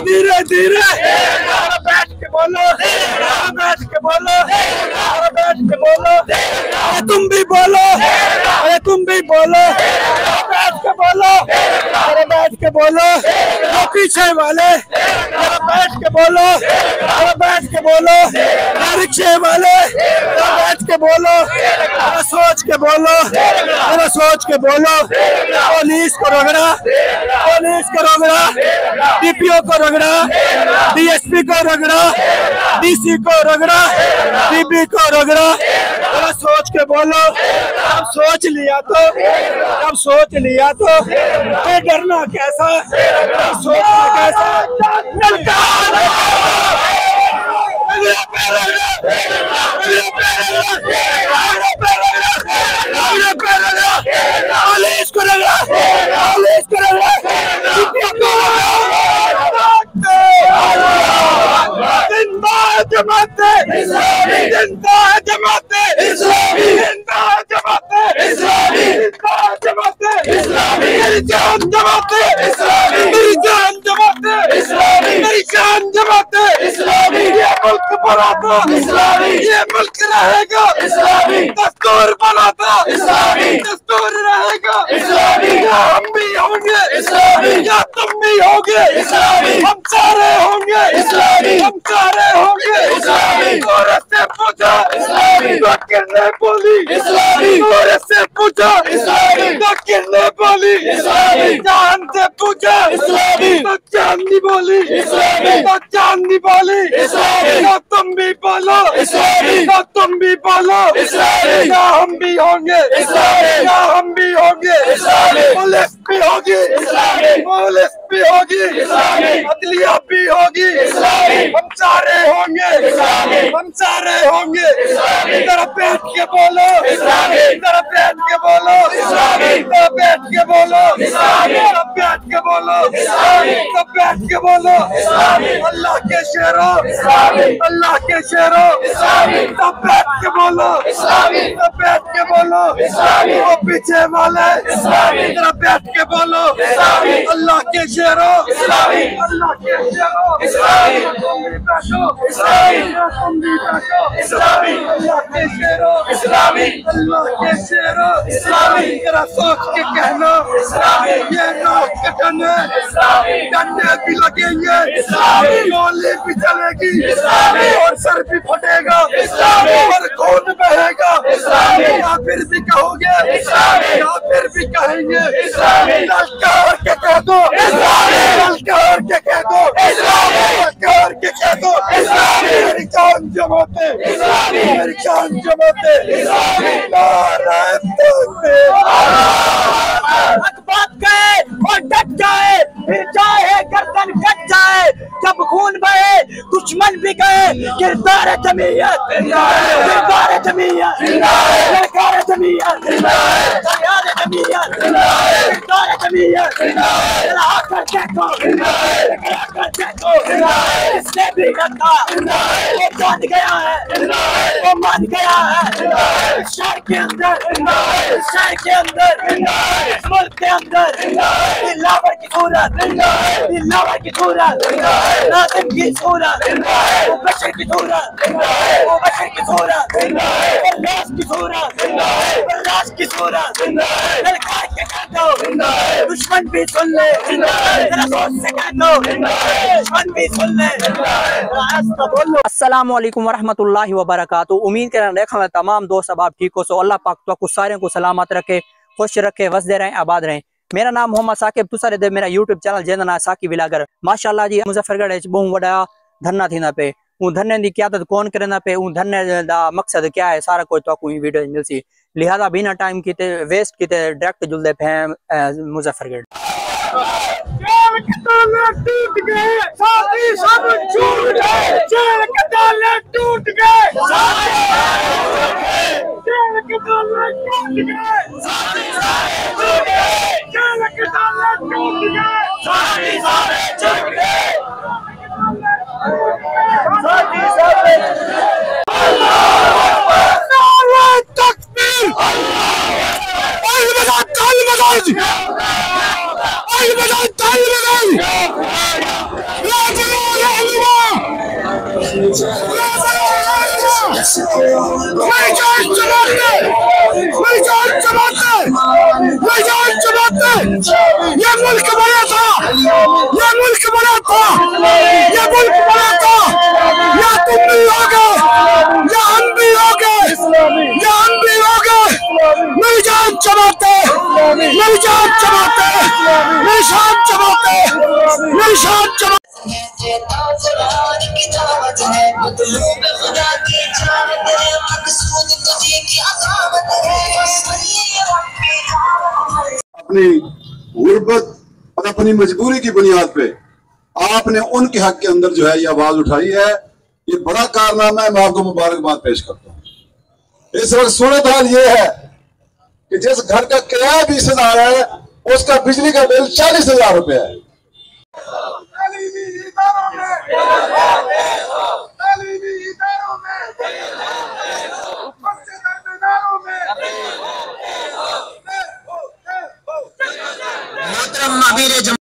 धीरे धीरे बैठ के बोलो, बैठ के बोलो, बैठ के बोलो, तुम भी बोलो, अरे तुम भी बोलो, बैठ के बोलो, अरे बैठ के बोलो, जो पीछे वाले बैठ के बोलो, अरे बैठ के बोलो, रिक्शे वाले बैठ के बोलो, अरे सोच के बोलो, अरे सोच के बोलो। पुलिस को रगड़ा, पुलिस को रगड़ा, डीपीओ को रगड़ा, डीएसपी को रगड़ा, डीसी को रगड़ा, डीबी को रगड़ा। अरे सोच के बोलो, अब सोच लिया तो, अब सोच लिया तो डरना कैसा, सोचना कैसा। पुलिस को रगड़ा, पुलिस को रगड़ा, जिंदाबाद जमाते इस्लामी, जिंदाबाद जमाते इस्लामी, जिंदाबाद जमाते इस्लामी, जिंदाबाद जमाते इस्लामी, मेरी जान जमाते इस्लामी, मेरी जान जमाते इस्लामी, मेरी जान जमाते इस्लामी। ये मुल्क बनाता इस्लामी, ये मुल्क रहेगा इस्लामी, दस्तूर बनाता इस्लामी, दस्तूर रहेगा इस्लामी। या हम भी होंगे इस्लामी, या तुम भी होंगे इस्लामी, हम सारे होंगे इस्लामी, हम सारे होंगे इस्लामी। औरत से पूछा इस्लामी, वकील ने बोली इस्लामी, औरत से पूछा इस्लामी, वकील ने बोली इस्लामी, जान से पूछा इस्लामी, तो जान नहीं बोली इस्लामी, तो जान नहीं बोली इस्लामी। तो तुम भी बोलो इस्लामी, तो तुम भी बोलो इस्लामी, या हम भी होंगे इस्लामी, या हम भी होंगे इस्लामी। पुलिस भी होगी इस्लामी, पुलिस भी होगी इस्लामी, अदलिया भी होगी इस्लामी, हम सारे होंगे इस्लामी, हम सारे होंगे इस्लामी। जरा बैठ के बोलो इस्लामी, जरा बैठ के बोलो इस्लामी, जरा बैठ के बोलो इस्लामी, जरा बैठ के बोलो इस्लामी, जरा बैठ के बोलो इस्लामी। अल्लाह के शेरों इस्लामी, अल्लाह के शेरों इस्लामी, जरा बैठ के बोलो इस्लामी, जरा बैठ के बोलो इस्लामी। वो पीछे वाले इस्लामी, जरा बैठ के बोलो इस्लामी, अल्लाह के शेरों इस्लामी, अल्लाह के शेरों इस्लामी, तुम भी बैठो इस्लामी, तुम भी बैठो इस्लामी, अल्लाह के शेरों इस्लामी, अल्लाह के शेरों इस्लामी। जरा सोच के कहना इस्लामी, ये नाक कटने इस्लामी, डंडे भी लगेंगे इस्लामी, गोली भी चलेगी इस्लामी, और सर भी फटेगा इस्लामी, और खून बहेगा इस्लामी। या फिर भी कहोगे इस्लामी, या फिर भी कहेंगे इस्लामी, ललकार के कह दो इस्लामी, ललकार के कह दो इस्लामी, ललकार के कह दो इस्लामी। मेरी जान जमाते इस्लामी, मेरी जान जमाते इस्लामी। नारे तकबीर, हक बात कहे और डट जाए, फिर चाहे गर्दन कट जाए। जब खून बहे दुश्मन भी गए, किरदार जमीयत, किरदार जमीयत, किरदार जमीयत, किरदार जमीयत, किरदार जमीयत। लड़ा कर देखो, लड़ा कर देखो, इसने भी रखा, वो मान गया है, वो मान गया है। इस शहर के अंदर, इस शहर के अंदर, इस मुल्क के अंदर दिलावर की सूरत, दिलावर की सूरत, नाज़िम की सूरत, वो बशर की सूरत, वो बशर की सूरत, बर्दाश्त की सूरत, बर्दाश्त की सूरत। ललकार के कह दो, दुश्मन भी सुन ले, जरा सोच से कह दो, दुश्मन भी सुन ले। अस्सलाम वालेकुम वरहमतुल्लाहि वबरकातुहू। उम्मीद कर रहे तमाम दोस्त अब आप ठीक हो। सो अल्लाह पाक तो सारे को सलामत रखे, खुश रखे, वसदे रहें, आबाद रहें। मेरा नाम मोहम्मद साकिब, तुसारे दे मेरा यूट्यूब चैनल जेंदा साकिब विलागर। माशाअल्लाह जी मुजफ्फरगढ़ बहुत बड़ा धरना थी पे, धरने की क्यादत कौन करे पे, धरने का मकसद क्या है, सारा कोई तो वीडियो मिलसी। लिहाजा बिना टाइम किते वेस्ट किते डायरेक्ट जुलदे पे मुजफ्फरगढ़। जेल के ताले टूट गए, साथी सब छूट गए। जेल के ताले टूट गए, जेल के ताले टूट गए, साथी सारे छूट गए। जेल के ताले टूट गए, साथी सारे छूट गए। साथी सारे अल्लाहू अकबर, नारे तकबीर, अल्लाह ताल बजाओ, ये मुल्क बना था, ये मुल्क बना था, ये मुल्क बना था। या तुम भी हो गए, या हम भी हो गए, या हम भी हो गए। मेरी जान चबाते, मेरी जान चबाते, मेरी शान चबाते, मेरी शान चबाते। अपनी गुर्बत और अपनी मजबूरी की बुनियाद पे आपने उनके हक के अंदर जो है ये आवाज उठाई है। ये बड़ा कारनामा है, मैं आपको मुबारकबाद पेश करता हूँ। इस वक्त सूरत हाल ये है कि जिस घर का किराया 20,000 है, उसका बिजली का बिल 40,000 रुपया है। मोहतरम